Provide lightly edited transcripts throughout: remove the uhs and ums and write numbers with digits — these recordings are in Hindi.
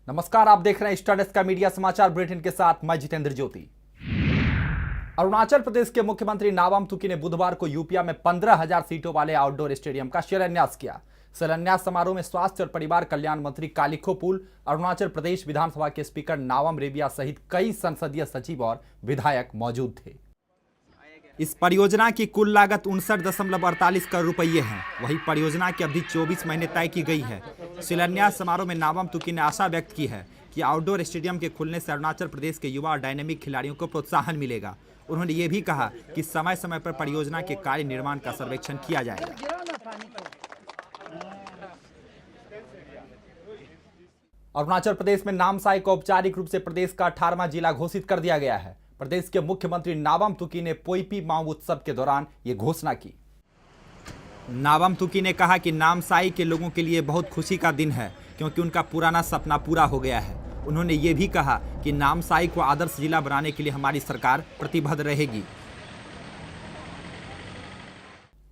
नमस्कार, आप देख रहे हैं स्टार डेस्क का मीडिया समाचार बुलेटिन के साथ मैं जितेंद्र ज्योति। अरुणाचल प्रदेश के मुख्यमंत्री नाबम तुकी ने बुधवार को यूपिया में 15,000 सीटों वाले आउटडोर स्टेडियम का शिलान्यास किया। शिलान्यास समारोह में स्वास्थ्य और परिवार कल्याण मंत्री कालिखो पुल, अरुणाचल प्रदेश विधानसभा के स्पीकर नाबम रेबिया सहित कई संसदीय सचिव और विधायक मौजूद थे। इस परियोजना की कुल लागत 59.48 करोड़ रुपये है। वहीं परियोजना की अवधि 24 महीने तय की गई है। शिलान्यास समारोह में नाबम तुकी ने आशा व्यक्त की है कि आउटडोर स्टेडियम के खुलने से अरुणाचल प्रदेश के युवा और डायनेमिक खिलाड़ियों को प्रोत्साहन मिलेगा। उन्होंने ये भी कहा कि समय समय पर परियोजना के कार्य निर्माण का सर्वेक्षण किया जाएगा। अरुणाचल प्रदेश में नामसाई को औपचारिक रूप से प्रदेश का 18वां जिला घोषित कर दिया गया है। प्रदेश के मुख्यमंत्री नाबम तुकी ने पोइपी माऊ उत्सव के दौरान ये घोषणा की। नाबम तुकी ने कहा कि नामसाई के लोगों के लिए बहुत खुशी का दिन है, क्योंकि उनका पुराना सपना पूरा हो गया है। उन्होंने ये भी कहा कि नामसाई को आदर्श जिला बनाने के लिए हमारी सरकार प्रतिबद्ध रहेगी।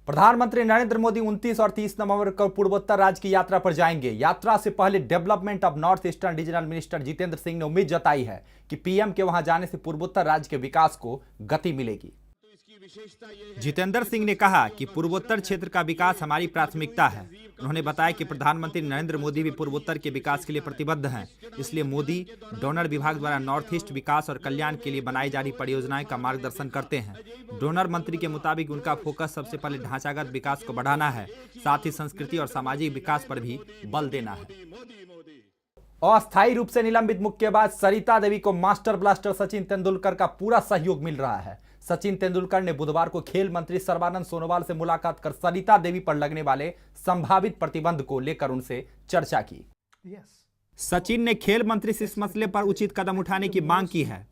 प्रधानमंत्री नरेंद्र मोदी 29 और 30 नवंबर को पूर्वोत्तर राज्य की यात्रा पर जाएंगे। यात्रा से पहले development of north eastern regional minister Jitendra Singh ने उम्मीद जताई है कि पीएम के वहां जाने से पूर्वोत्तर राज्य के विकास को गति मिलेगी। जितेंद्र सिंह ने कहा कि पूर्वोत्तर क्षेत्र का विकास हमारी प्राथमिकता है। उन्होंने बताया कि प्रधानमंत्री नरेंद्र मोदी भी पूर्वोत्तर के विकास के लिए प्रतिबद्ध हैं। इसलिए मोदी डोनर विभाग द्वारा नॉर्थ ईस्ट विकास और कल्याण के लिए बनाई जा रही परियोजनाएं का मार्गदर्शन करते हैं। डोनर मंत्री के मुताबिक उनका फोकस सबसे पहले ढांचागत विकास को बढ़ाना है, साथ ही संस्कृति और सामाजिक विकास पर भी बल देना है। अस्थायी रूप से निलंबित मुक्केबाज सरिता देवी को मास्टर ब्लास्टर सचिन तेंदुलकर का पूरा सहयोग मिल रहा है। सचिन तेंदुलकर ने बुधवार को खेल मंत्री सर्बानंद सोनोवाल से मुलाकात कर सरिता देवी पर लगने वाले संभावित प्रतिबंध को लेकर उनसे चर्चा की। सचिन ने खेल मंत्री से इस मसले पर उचित कदम उठाने की मांग की है।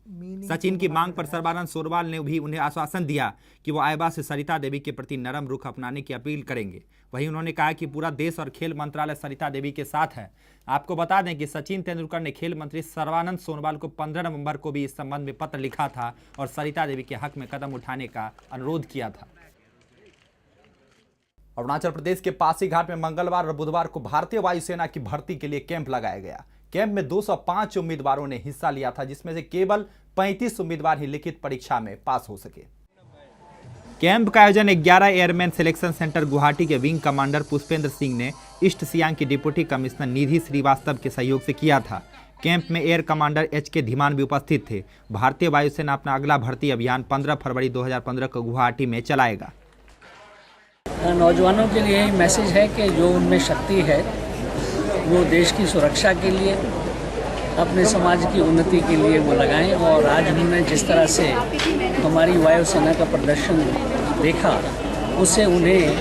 सचिन की मांग पर सर्बानंद सोनोवाल ने भी उन्हें आश्वासन दिया कि वो आइबा से सरिता देवी के प्रति नरम रुख अपनाने की अपील करेंगे। वहीं उन्होंने कहा कि पूरा देश और खेल मंत्रालय सरिता देवी के साथ है। आपको बता दें कि सचिन तेंदुलकर ने खेल मंत्री सर्बानंद सोनोवाल को 15 नवंबर को भी इस संबंध में पत्र लिखा था और सरिता देवी के हक में कदम उठाने का अनुरोध किया था। अरुणाचल प्रदेश के पासीघाट में मंगलवार और बुधवार को भारतीय वायुसेना की भर्ती के लिए कैंप लगाया गया। कैंप में 205 उम्मीदवारों ने हिस्सा लिया था, जिसमें से केवल 35 उम्मीदवार ही लिखित परीक्षा में पास हो सके। कैंप का आयोजन 11 एयरमैन सिलेक्शन सेंटर गुवाहाटी के विंग कमांडर पुष्पेंद्र सिंह ने ईस्ट सियांग की डिप्टी कमिश्नर निधि श्रीवास्तव के सहयोग से किया था। कैंप में एयर कमांडर HK धीमान भी उपस्थित थे। भारतीय वायुसेना अपना अगला भर्ती अभियान 15 फरवरी 2015 को गुवाहाटी में चलाएगा। नौजवानों के लिए मैसेज है कि जो उनमें शक्ति है वो देश की सुरक्षा के लिए, अपने समाज की उन्नति के लिए वो लगाएं। और आज हमने जिस तरह से हमारी वायुसेना का प्रदर्शन देखा, उससे उन्हें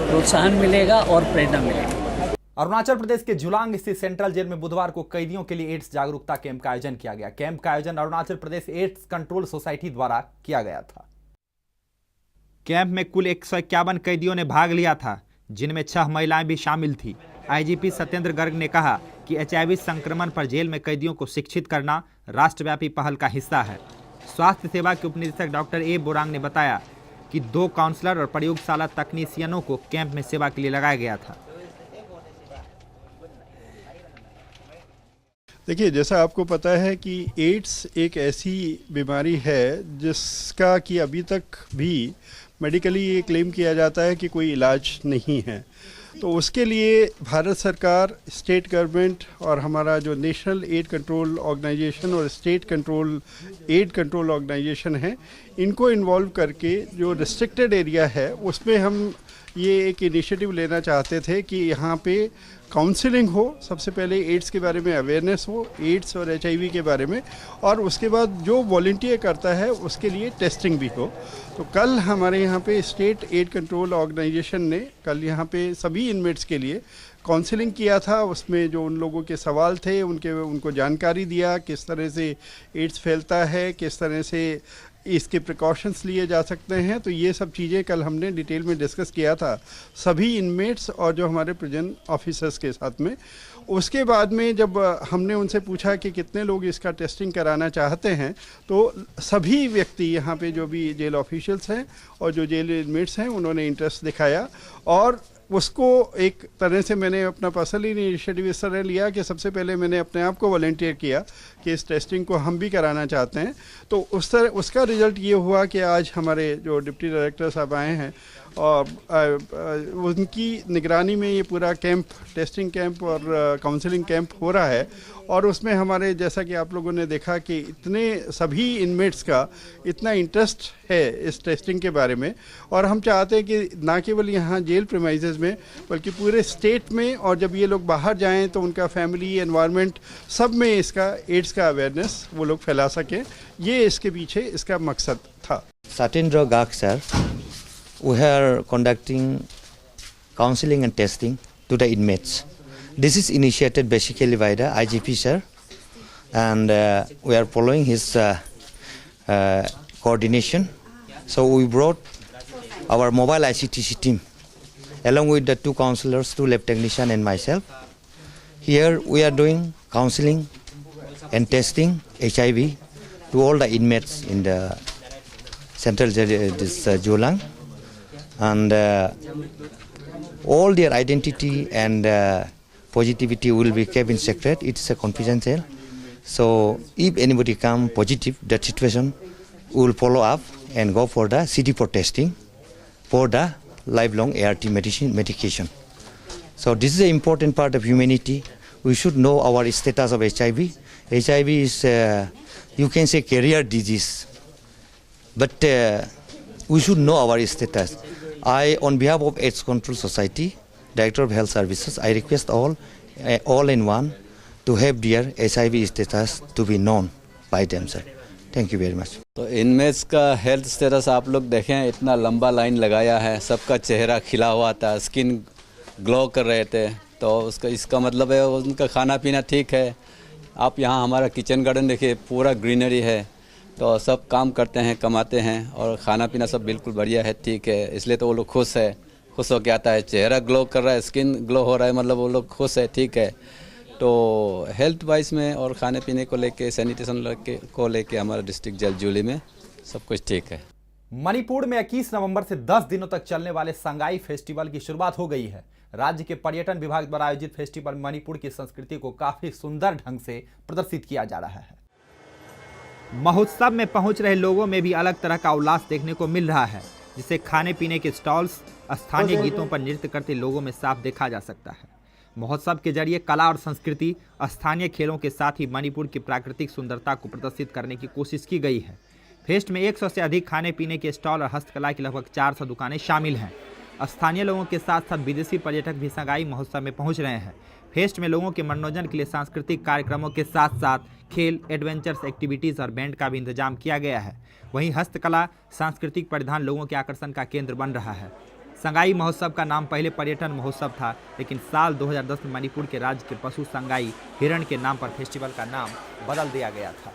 प्रोत्साहन मिलेगा और प्रेरणा मिलेगी। अरुणाचल प्रदेश के जुलांग स्थित सेंट्रल जेल में बुधवार को कैदियों के लिए एड्स जागरूकता कैंप का आयोजन किया गया। कैंप का आयोजन Arunachal Pradesh AIDS control society द्वारा किया गया था। कैंप में कुल 151 कैदियों ने भाग लिया था, जिनमें 6 महिलाएं भी शामिल थी। IGP सत्येंद्र गर्ग ने कहा कि HIV संक्रमण पर जेल में कैदियों को शिक्षित करना राष्ट्रव्यापी पहल का हिस्सा है। स्वास्थ्य सेवा के उपनिदेशक डॉक्टर A बोरांग ने बताया कि 2 काउंसलर और प्रयोगशाला तकनीशियनों को कैंप में सेवा के लिए लगाया गया था। देखिए, जैसा आपको पता है कि एड्स एक ऐसी बीमारी है जिसका कि अभी तक भी मेडिकली ये क्लेम किया जाता है कि कोई इलाज नहीं है। तो उसके लिए भारत सरकार, स्टेट गवर्नमेंट और हमारा जो नेशनल एड कंट्रोल ऑर्गेनाइजेशन और state control AIDS control organisation है, इनको इन्वॉल्व करके जो रिस्ट्रिक्टेड एरिया है उसमें हम ये एक इनिशिएटिव लेना चाहते थे कि यहाँ पे काउंसलिंग हो, सबसे पहले एड्स के बारे में अवेयरनेस हो, एड्स और HIV के बारे में, और उसके बाद जो वॉलंटियर करता है उसके लिए टेस्टिंग भी हो। तो कल हमारे यहाँ पे स्टेट एड कंट्रोल ऑर्गेनाइजेशन ने कल यहाँ पे सभी इनमेट्स के लिए काउंसलिंग किया था। उसमें जो उन लोगों के सवाल थे उनको जानकारी दिया, किस तरह से एड्स फैलता है, किस तरह से इसके प्रिकॉशंस लिए जा सकते हैं। तो ये सब चीज़ें कल हमने डिटेल में डिस्कस किया था सभी इनमेट्स और जो हमारे प्रिजन ऑफिसर्स के साथ में। उसके बाद में जब हमने उनसे पूछा कि कितने लोग इसका टेस्टिंग कराना चाहते हैं, तो सभी व्यक्ति यहाँ पे जो भी जेल ऑफिशियल्स हैं और जो जेल इनमेट्स हैं, उन्होंने इंटरेस्ट दिखाया और उसको एक तरह से मैंने अपना पर्सनली इनिशिएटिव इस तरह लिया कि सबसे पहले मैंने अपने आप को वॉलंटियर किया कि इस टेस्टिंग को हम भी कराना चाहते हैं। तो उसका रिज़ल्ट ये हुआ कि आज हमारे जो डिप्टी डायरेक्टर साहब आए हैं और उनकी निगरानी में ये पूरा कैंप, टेस्टिंग कैंप और काउंसलिंग कैंप हो रहा है। और उसमें हमारे, जैसा कि आप लोगों ने देखा कि इतने सभी इनमेट्स का इतना इंटरेस्ट है इस टेस्टिंग के बारे में। और हम चाहते हैं कि ना केवल यहाँ जेल प्रीमाइसेस में बल्कि पूरे स्टेट में, और जब ये लोग बाहर जाएं तो उनका फैमिली एनवायरनमेंट सब में इसका एड्स का अवेयरनेस वो लोग फैला सकें। ये इसके पीछे इसका मकसद था। Satindra Gak sir, we are conducting counseling and testing to the inmates. This is initiated basically by the IGP sir, and we are following his coordination. So we brought our mobile ICTC team along with the 2 counselors, 2 lab technicians and myself. Here we are doing counseling and testing HIV to all the inmates in the central Julang, and all their identity and positivity will be kept in secret. It's a confidential. So if anybody come positive, that situation we will follow up and go for the CD4 testing for the lifelong ART medication. So this is an important part of humanity. We should know our status of HIV. HIV is, you can say, carrier disease. But we should know our status. I, on behalf of AIDS Control Society, Director of Health Services, I request all in one to have their HIV status to be known by them, sir. Thank you very much. तो इनमेट्स का हेल्थ स्टेटस आप लोग देखें, इतना लंबा लाइन लगाया है, सबका चेहरा खिला हुआ था, स्किन ग्लो कर रहे थे। तो इसका मतलब है उनका खाना पीना ठीक है। आप यहाँ हमारा किचन गार्डन देखिए, पूरा ग्रीनरी है। तो सब काम करते हैं, कमाते हैं और खाना पीना सब बिल्कुल बढ़िया है, ठीक है। इसलिए तो वो लोग खुश है, खुश हो के आता है, चेहरा ग्लो कर रहा है, स्किन ग्लो हो रहा है, मतलब वो लोग खुश है, ठीक है। तो हेल्थ वाइज में और खाने पीने को लेके, सैनिटेशन को लेके हमारा डिस्ट्रिक्ट जलजूली में सब कुछ ठीक है। मणिपुर में 21 नवंबर से 10 दिनों तक चलने वाले संगाई फेस्टिवल की शुरुआत हो गई है। राज्य के पर्यटन विभाग द्वारा आयोजित फेस्टिवल मणिपुर की संस्कृति को काफी सुंदर ढंग से प्रदर्शित किया जा रहा है। महोत्सव में पहुंच रहे लोगों में भी अलग तरह का उल्लास देखने को मिल रहा है, जिसे खाने पीने के स्टॉल्स, स्थानीय गीतों पर नृत्य करते लोगों में साफ देखा जा सकता है। महोत्सव के जरिए कला और संस्कृति, स्थानीय खेलों के साथ ही मणिपुर की प्राकृतिक सुंदरता को प्रदर्शित करने की कोशिश की गई है। फेस्ट में 100 से अधिक खाने पीने के स्टॉल और हस्तकला की लगभग 400 दुकानें शामिल हैं। स्थानीय लोगों के साथ साथ विदेशी पर्यटक भी संगाई महोत्सव में पहुंच रहे हैं। फेस्ट में लोगों के मनोरंजन के लिए सांस्कृतिक कार्यक्रमों के साथ साथ खेल, एडवेंचर्स एक्टिविटीज़ और बैंड का भी इंतजाम किया गया है। वहीं हस्तकला, सांस्कृतिक परिधान लोगों के आकर्षण का केंद्र बन रहा है। संगाई महोत्सव का नाम पहले पर्यटन महोत्सव था, लेकिन साल 2010 में मणिपुर के राज्य के पशु संगाई हिरण के नाम पर फेस्टिवल का नाम बदल दिया गया था।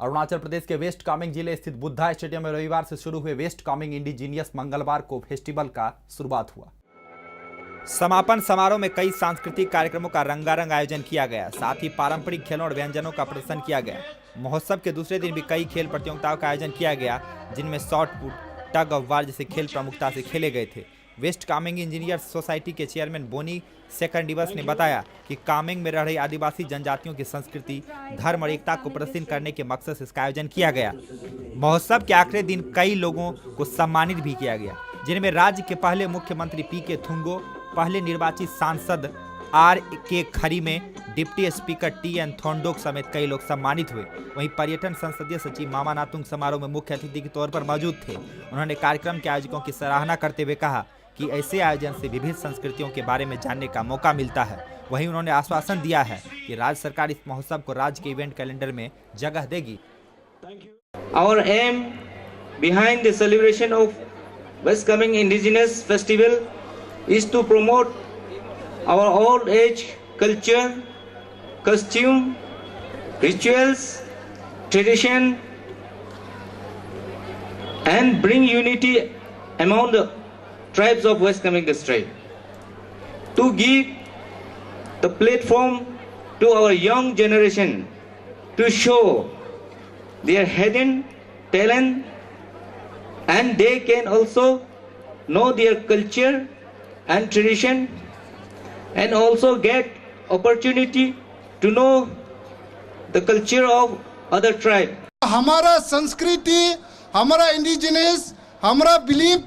अरुणाचल प्रदेश के वेस्ट कामेंग जिले स्थित बुद्धा स्टेडियम में रविवार से शुरू हुए वेस्ट कामेंग इंडिजीनियस मंगलवार को फेस्टिवल का शुरुआत हुआ। समापन समारोह में कई सांस्कृतिक कार्यक्रमों का रंगारंग आयोजन किया गया, साथ ही पारंपरिक खेलों और व्यंजनों का प्रदर्शन किया गया। महोत्सव के दूसरे दिन भी कई खेल प्रतियोगिताओं का आयोजन किया गया, जिनमें shot put, tug of war जैसे खेल प्रमुखता से खेले गए थे। वेस्ट कामेंग इंजीनियर्स सोसाइटी के चेयरमैन बोनी सेकंडिवस ने बताया कि कामेंग में रह रही आदिवासी जनजातियों की संस्कृति, धर्म और एकता को प्रदर्शित करने के मकसद से इसका आयोजन किया गया। महोत्सव के आखिरी दिन कई लोगों को सम्मानित भी किया गया, जिनमें राज्य के पहले मुख्यमंत्री पीके थुंगो, पहले निर्वाचित सांसद आर.के. खरी में, डिप्टी स्पीकर टी.एन. थोंडोक समेत कई लोग सम्मानित हुए। वहीं पर्यटन संसदीय सचिव मामा नातुंग समारोह में मुख्य अतिथि के तौर पर मौजूद थे। उन्होंने कार्यक्रम के आयोजकों की सराहना करते हुए कहा कि ऐसे आयोजन से विभिन्न संस्कृतियों के बारे में जानने का मौका मिलता है। वहीं उन्होंने आश्वासन दिया है कि राज्य सरकार इस महोत्सव को राज्य के इवेंट कैलेंडर में जगह देगी। Our aim behind the celebration of West Kameeng Indigenous Festival is to promote our old age culture, costume, rituals, tradition, and bring unity among the tribes of West Kameeng district. To give the platform to our young generation to show their hidden talent, and they can also know their culture and tradition, and also get opportunity to know the culture of other tribe. हमारा संस्कृति, हमारा इंडिजिनस, हमारा बिलीफ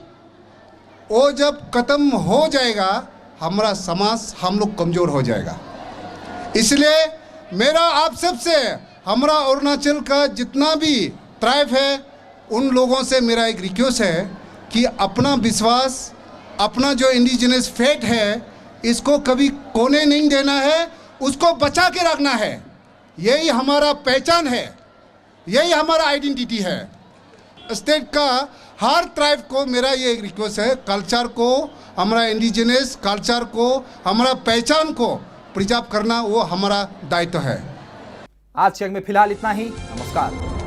वो जब खत्म हो जाएगा, हमारा समाज हम लोग कमज़ोर हो जाएगा। इसलिए मेरा आप सबसे, हमारा अरुणाचल का जितना भी ट्राइब है, उन लोगों से मेरा एक रिक्वेस्ट है कि अपना विश्वास, अपना जो इंडिजिनस फेट है, इसको कभी खोने नहीं देना है, उसको बचा के रखना है। यही हमारा पहचान है, यही हमारा आइडेंटिटी है। स्टेट का हर ट्राइब को मेरा ये एक रिक्वेस्ट है, कल्चर को, हमारा इंडिजिनस कल्चर को, हमारा पहचान को प्रिजर्व करना वो हमारा दायित्व है। आज के अंक में फिलहाल इतना ही। नमस्कार।